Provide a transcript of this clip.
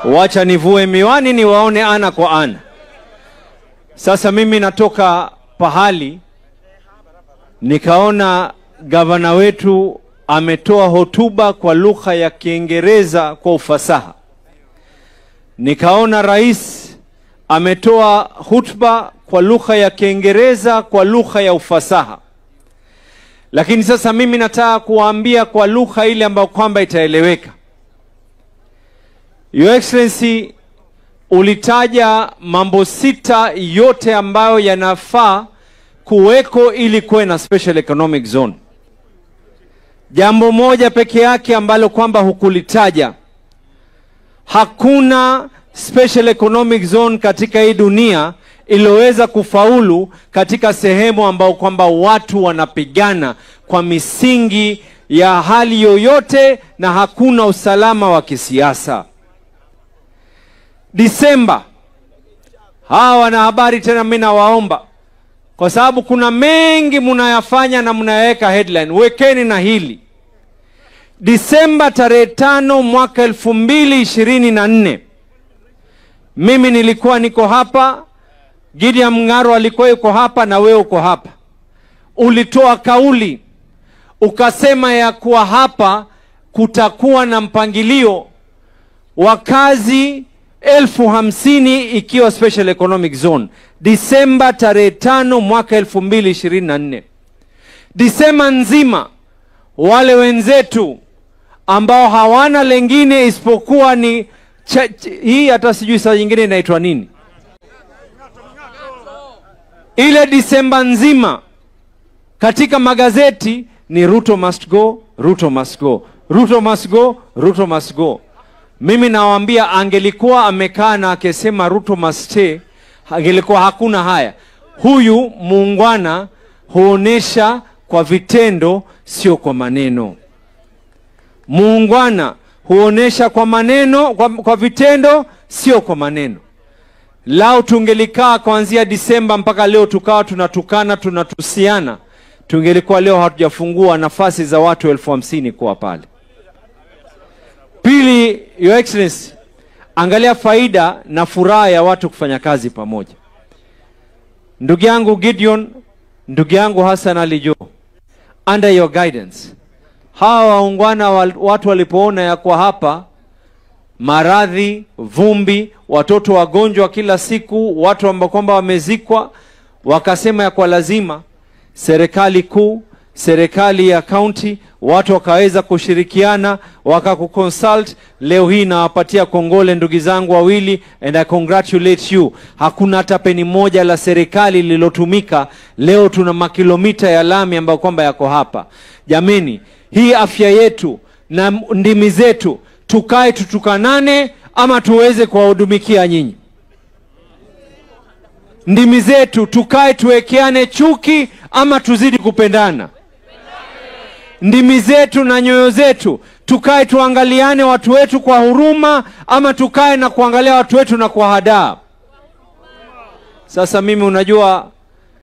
Wacha nivue miwani niwaone ana kwa ana. Sasa mimi natoka pahali nikaona gavana wetu ametoa hotuba kwa lugha ya Kiingereza kwa ufasaha. Nikaona rais ametoa hotuba kwa lugha ya Kiingereza kwa lugha ya ufasaha. Lakini sasa mimi nataka kuwaambia kwa lugha ile ambayo kwamba itaeleweka. Your Excellency, ulitaja mambo 6 yote ambayo yanafaa kuweko ili kuwe na special economic zone. Jambo moja peke yake ambalo kwamba hukulitaja. Hakuna special economic zone katika hii dunia iliyoweza kufaulu katika sehemu ambao kwamba watu wanapigana kwa misingi ya hali yoyote na hakuna usalama wa kisiasa. Disemba, hawa wanahabari tena mimi nawaomba, kwa sababu kuna mengi mnayafanya na mnaweka headline, wekeni na hili. Disemba tarehe 5 mwaka 2024, mimi nilikuwa niko hapa, Gideon Mung'aro alikuwa yuko hapa na wewe uko hapa. Ulitoa kauli ukasema ya kuwa hapa kutakuwa na mpangilio wa kazi 50,000 ikiwa special economic zone. Disemba tarehe 5 mwaka 2024. Disemba nzima wale wenzetu ambao hawana lengine isipokuwa ni hii, hata sijui saa nyingine inaitwa nini, ile Disemba nzima katika magazeti ni Ruto must go, Ruto must go, Ruto must go, Ruto must go. Mimi nawaambia angelikuwa amekaa na akisema Ruto must stay, angelikuwa hakuna haya. Huyu muungwana huonesha kwa vitendo, sio kwa maneno. Muungwana huonesha kwa maneno, kwa vitendo, sio kwa maneno. Lao tungelikaa kuanzia Disemba mpaka leo tukawa tunatukana, tunatusiana, tungelikuwa leo hatujafungua nafasi za watu 50,000 kwa pale. Pili, Your Excellency, angalia faida na furaha ya watu kufanya kazi pamoja. Ndugu yangu Gideon, ndugu yangu Hassan Ali Joho, under your guidance, hawa waungwana watu walipoona ya kwa hapa maradhi, vumbi, watoto wagonjwa kila siku, watu ambao kwamba wamezikwa, wakasema ya kwa lazima serikali kuu, serikali ya county, watu wakaweza kushirikiana, wakakukonsult. Leo hii nawapatia kongole ndugu zangu wawili, and I congratulate you. Hakuna hata peni moja la serikali lililotumika. Leo tuna makilomita ya lami ambayo kwamba yako hapa. Jameni, hii afya yetu na ndimi zetu, tukae tutukanane ama tuweze kuwahudumikia nyinyi? Ndimi zetu tukae tuwekeane chuki ama tuzidi kupendana? Ndimi zetu na nyoyo zetu tukae tuangaliane watu wetu kwa huruma ama tukae na kuangalia watu wetu na kwa hadaa? Sasa mimi unajua